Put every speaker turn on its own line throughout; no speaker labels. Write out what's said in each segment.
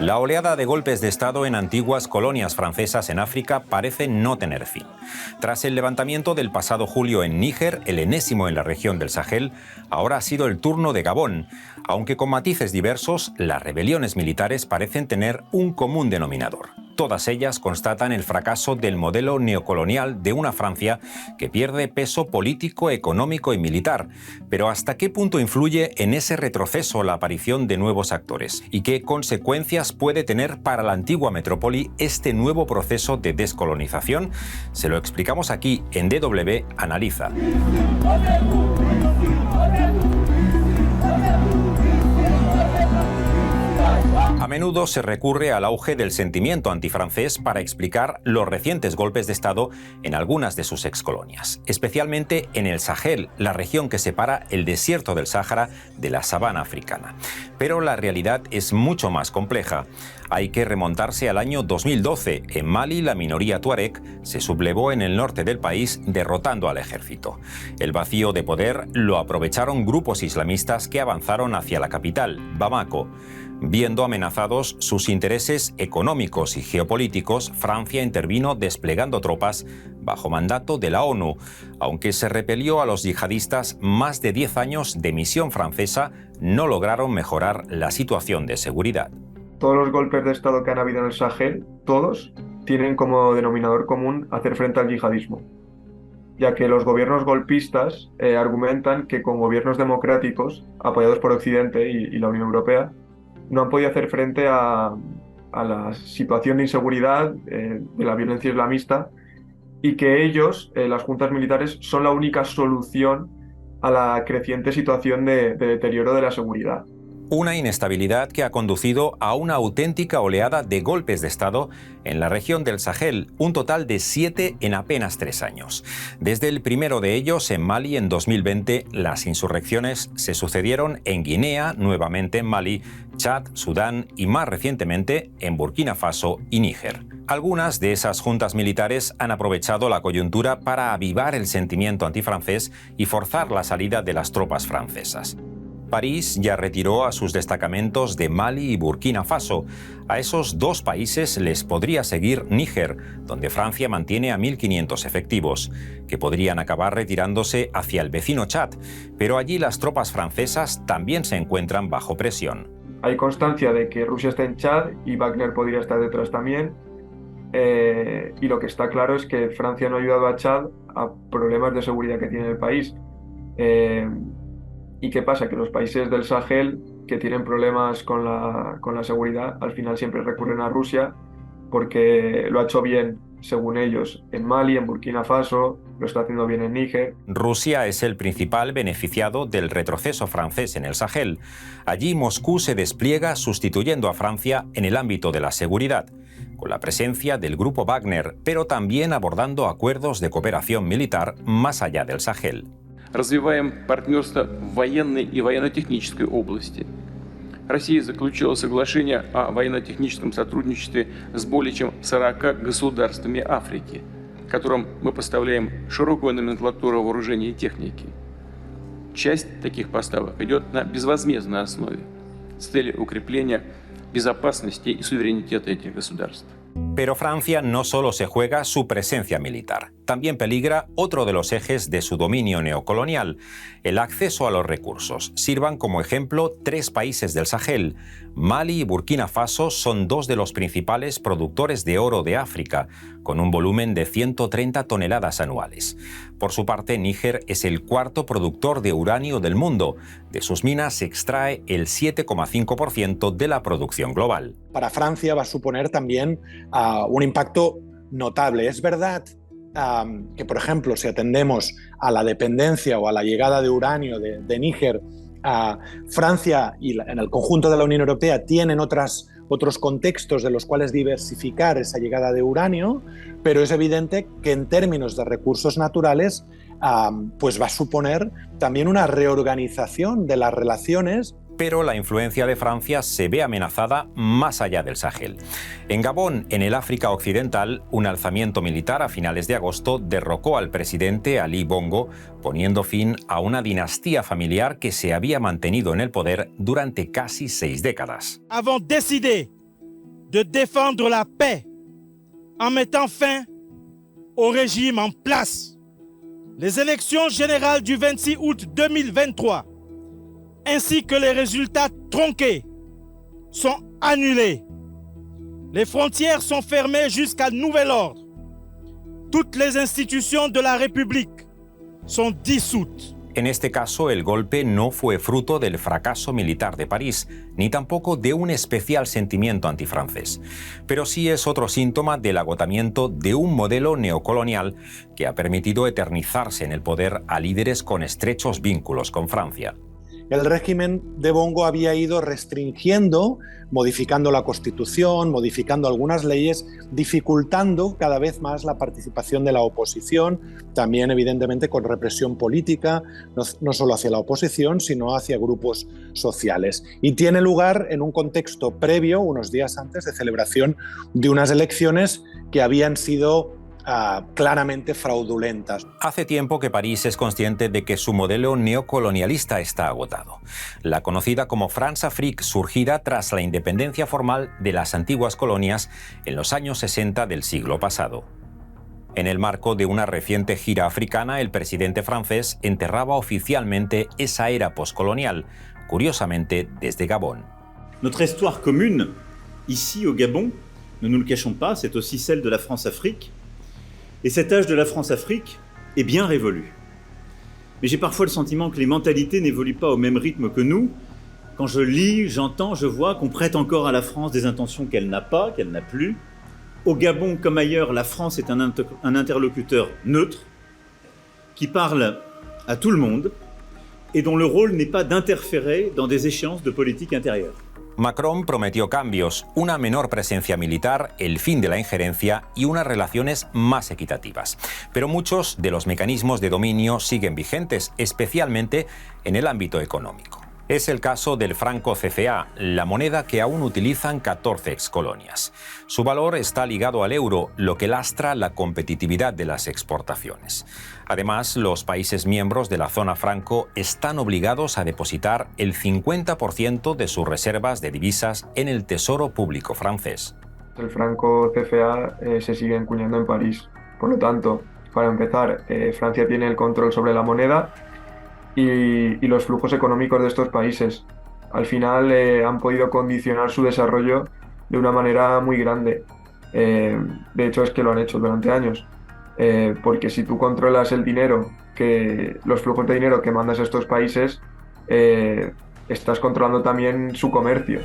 La oleada de golpes de Estado en antiguas colonias francesas en África parece no tener fin. Tras el levantamiento del pasado julio en Níger, el enésimo en la región del Sahel, ahora ha sido el turno de Gabón. Aunque con matices diversos, las rebeliones militares parecen tener un común denominador. Todas ellas constatan el fracaso del modelo neocolonial de una Francia que pierde peso político, económico y militar. Pero ¿hasta qué punto influye en ese retroceso la aparición de nuevos actores? ¿Y qué consecuencias puede tener para la antigua metrópoli este nuevo proceso de descolonización? Se lo explicamos aquí en DW Analiza. A menudo se recurre al auge del sentimiento antifrancés para explicar los recientes golpes de Estado en algunas de sus excolonias, especialmente en el Sahel, la región que separa el desierto del Sáhara de la sabana africana. Pero la realidad es mucho más compleja. Hay que remontarse al año 2012. En Mali, la minoría tuareg se sublevó en el norte del país, derrotando al ejército. El vacío de poder lo aprovecharon grupos islamistas que avanzaron hacia la capital, Bamako. Viendo amenazados sus intereses económicos y geopolíticos, Francia intervino desplegando tropas bajo mandato de la ONU. Aunque se repelió a los yihadistas, más de 10 años de misión francesa no lograron mejorar la situación de seguridad.
Todos los golpes de Estado que han habido en el Sahel, todos tienen como denominador común hacer frente al yihadismo, ya que los gobiernos golpistas argumentan que con gobiernos democráticos, apoyados por Occidente y la Unión Europea, no han podido hacer frente a la situación de inseguridad, de la violencia islamista, y que ellos, las juntas militares, son la única solución a la creciente situación de deterioro de la seguridad.
Una inestabilidad que ha conducido a una auténtica oleada de golpes de Estado en la región del Sahel, un total de 7 en apenas 3 años. Desde el primero de ellos, en Mali, en 2020, las insurrecciones se sucedieron en Guinea, nuevamente en Mali, Chad, Sudán y más recientemente en Burkina Faso y Níger. Algunas de esas juntas militares han aprovechado la coyuntura para avivar el sentimiento antifrancés y forzar la salida de las tropas francesas. París ya retiró a sus destacamentos de Mali y Burkina Faso. A esos dos países les podría seguir Níger, donde Francia mantiene a 1.500 efectivos, que podrían acabar retirándose hacia el vecino Chad, pero allí las tropas francesas también se encuentran bajo presión.
Hay constancia de que Rusia está en Chad y Wagner podría estar detrás también, y lo que está claro es que Francia no ha ayudado a Chad a problemas de seguridad que tiene el país. ¿Y qué pasa? Que los países del Sahel que tienen problemas con la seguridad al final siempre recurren a Rusia porque lo ha hecho bien, según ellos, en Mali, en Burkina Faso, lo está haciendo bien en Níger.
Rusia es el principal beneficiado del retroceso francés en el Sahel. Allí Moscú se despliega sustituyendo a Francia en el ámbito de la seguridad, con la presencia del grupo Wagner, pero también abordando acuerdos de cooperación militar más allá del Sahel.
Развиваем партнерство в военной и военно-технической области. Россия заключила соглашение о военно-техническом сотрудничестве с более чем 40 государствами Африки, которым мы поставляем широкую номенклатуру вооружений и техники. Часть таких поставок идет на безвозмездной основе с целью укрепления безопасности и суверенитета этих государств.
Pero Francia no solo se juega su presencia militar, también peligra otro de los ejes de su dominio neocolonial, el acceso a los recursos. Sirvan como ejemplo 3 países del Sahel. Mali y Burkina Faso son 2 de los principales productores de oro de África, con un volumen de 130 toneladas anuales. Por su parte, Níger es el 4º productor de uranio del mundo. De sus minas se extrae el 7,5% de la producción global.
Para Francia va a suponer también un impacto notable. Es verdad que, por ejemplo, si atendemos a la dependencia o a la llegada de uranio de Níger, Francia y en el conjunto de la Unión Europea tienen otros contextos de los cuales diversificar esa llegada de uranio, pero es evidente que en términos de recursos naturales pues va a suponer también una reorganización de las relaciones.
pero la influencia de Francia se ve amenazada más allá del Sahel. En Gabón, en el África Occidental, un alzamiento militar a finales de agosto derrocó al presidente Ali Bongo, poniendo fin a una dinastía familiar que se había mantenido en el poder durante casi 6 décadas.
Avons décidé de défendre la paix en mettant fin au régime en place. Les élections générales du 26 août 2023 ainsi que les résultats tronqués sont annulés. Les frontières sont fermées jusqu'à nouvel ordre. Toutes les institutions de la République sont dissoutes.
En este caso, el golpe no fue fruto del fracaso militar de París, ni tampoco de un especial sentimiento antifrancés. Pero sí es otro síntoma del agotamiento de un modelo neocolonial que ha permitido eternizarse en el poder a líderes con estrechos vínculos con Francia.
El régimen de Bongo había ido restringiendo, modificando la Constitución, modificando algunas leyes, dificultando cada vez más la participación de la oposición, también evidentemente con represión política, no solo hacia la oposición, sino hacia grupos sociales. Y tiene lugar en un contexto previo, unos días antes, de celebración de unas elecciones que habían sido claramente fraudulentas.
Hace tiempo que París es consciente de que su modelo neocolonialista está agotado. La conocida como France-Afrique, surgida tras la independencia formal de las antiguas colonias en los años 60 del siglo pasado. En el marco de una reciente gira africana, el presidente francés enterraba oficialmente esa era postcolonial, curiosamente desde Gabón.
Notre histoire commune, ici au Gabon, ne nous le cachons pas, c'est aussi celle de la France-Afrique. Et cet âge de la France-Afrique est bien révolu. Mais j'ai parfois le sentiment que les mentalités n'évoluent pas au même rythme que nous. Quand je lis, j'entends, je vois qu'on prête encore à la France des intentions qu'elle n'a pas, qu'elle n'a plus. Au Gabon comme ailleurs, la France est un interlocuteur neutre, qui parle à tout le monde et dont le rôle n'est pas d'interférer dans des échéances de politique intérieure.
Macron prometió cambios, una menor presencia militar, el fin de la injerencia y unas relaciones más equitativas. Pero muchos de los mecanismos de dominio siguen vigentes, especialmente en el ámbito económico. Es el caso del franco CFA, la moneda que aún utilizan 14 excolonias. Su valor está ligado al euro, lo que lastra la competitividad de las exportaciones. Además, los países miembros de la zona franco están obligados a depositar el 50% de sus reservas de divisas en el Tesoro Público francés.
El franco CFA se sigue encuñando en París. Por lo tanto, para empezar, Francia tiene el control sobre la moneda y los flujos económicos de estos países. Al final han podido condicionar su desarrollo de una manera muy grande. De hecho, es que lo han hecho durante años. Porque si tú controlas el dinero, los flujos de dinero que mandas a estos países, estás controlando también su comercio.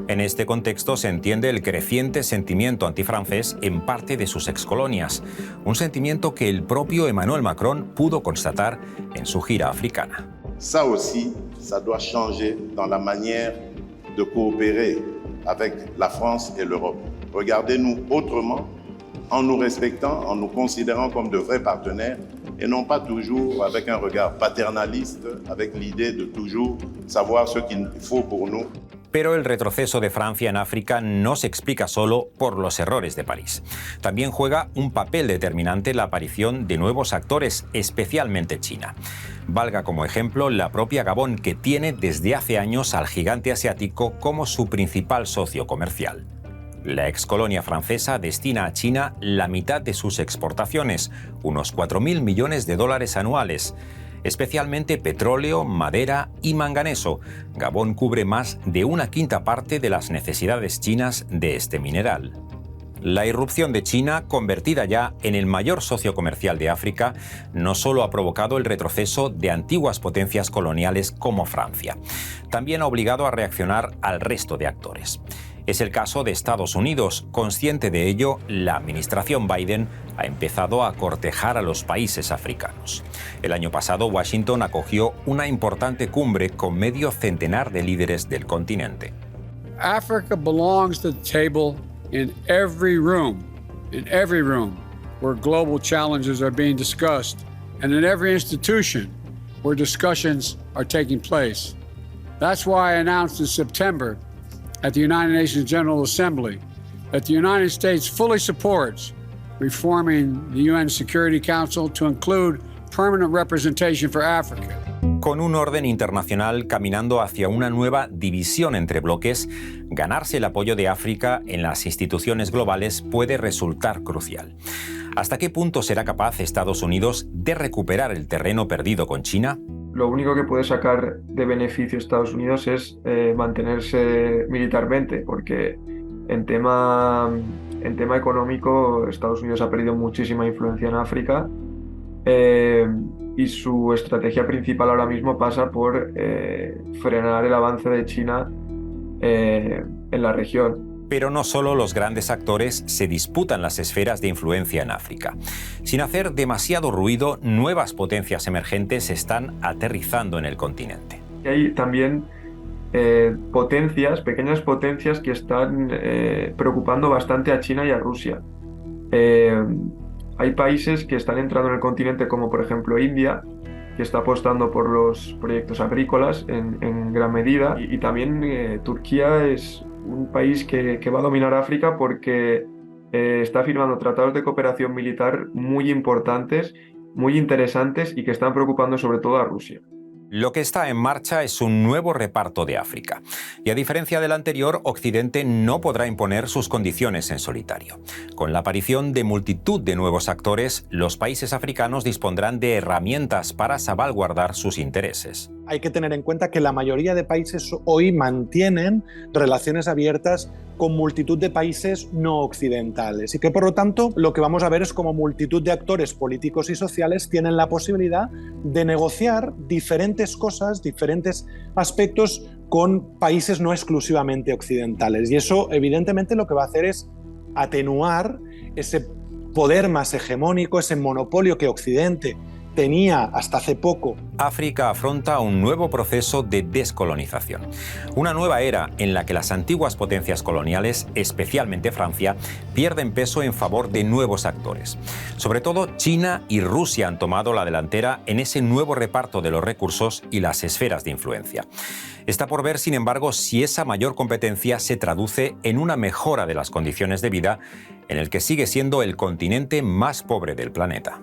En este contexto se entiende el creciente sentimiento antifrancés en parte de sus excolonias, un sentimiento que el propio Emmanuel Macron pudo constatar en su gira africana.
Ça aussi, ça doit changer dans la manière de coopérer avec la France et l'Europe. Regardez-nous autrement, en nous respectant, en nous considérant comme de vrais partenaires et non pas toujours avec un regard paternaliste, avec l'idée de toujours savoir ce qu'il faut pour nous.
Pero el retroceso de Francia en África no se explica solo por los errores de París. También juega un papel determinante la aparición de nuevos actores, especialmente China. Valga como ejemplo la propia Gabón, que tiene desde hace años al gigante asiático como su principal socio comercial. La excolonia francesa destina a China la mitad de sus exportaciones, unos 4.000 millones de dólares anuales. Especialmente petróleo, madera y manganeso. Gabón cubre más de una quinta parte de las necesidades chinas de este mineral. La irrupción de China, convertida ya en el mayor socio comercial de África, no solo ha provocado el retroceso de antiguas potencias coloniales como Francia, también ha obligado a reaccionar al resto de actores. Es el caso de Estados Unidos. Consciente de ello, la administración Biden ha empezado a cortejar a los países africanos. El año pasado, Washington acogió una importante cumbre con medio centenar de líderes del continente.
Africa belongs to the table in every room where global challenges are being discussed, and in every institution where discussions are taking place. That's why I announced in September at the United Nations General Assembly that the United States fully supports reforming the UN Security Council to include permanent representation for Africa.
Con un orden internacional caminando hacia una nueva división entre bloques, ganarse el apoyo de África en las instituciones globales puede resultar crucial. ¿Hasta qué punto será capaz Estados Unidos de recuperar el terreno perdido con China?
Lo único que puede sacar de beneficio Estados Unidos es mantenerse militarmente, porque en tema económico Estados Unidos ha perdido muchísima influencia en África y su estrategia principal ahora mismo pasa por frenar el avance de China en la región.
Pero no solo los grandes actores se disputan las esferas de influencia en África. Sin hacer demasiado ruido, nuevas potencias emergentes están aterrizando en el continente.
Y hay también pequeñas potencias que están preocupando bastante a China y a Rusia. Hay países que están entrando en el continente, como por ejemplo India, que está apostando por los proyectos agrícolas en gran medida. Y también Turquía es un país que va a dominar África porque está firmando tratados de cooperación militar muy importantes, muy interesantes y que están preocupando sobre todo a Rusia.
Lo que está en marcha es un nuevo reparto de África. Y a diferencia del anterior, Occidente no podrá imponer sus condiciones en solitario. Con la aparición de multitud de nuevos actores, los países africanos dispondrán de herramientas para salvaguardar sus intereses.
Hay que tener en cuenta que la mayoría de países hoy mantienen relaciones abiertas con multitud de países no occidentales y que por lo tanto lo que vamos a ver es como multitud de actores políticos y sociales tienen la posibilidad de negociar diferentes cosas, diferentes aspectos con países no exclusivamente occidentales, y eso evidentemente lo que va a hacer es atenuar ese poder más hegemónico, ese monopolio que Occidente tenía hasta hace poco.
África afronta un nuevo proceso de descolonización. Una nueva era en la que las antiguas potencias coloniales, especialmente Francia, pierden peso en favor de nuevos actores. Sobre todo, China y Rusia han tomado la delantera en ese nuevo reparto de los recursos y las esferas de influencia. Está por ver, sin embargo, si esa mayor competencia se traduce en una mejora de las condiciones de vida en el que sigue siendo el continente más pobre del planeta.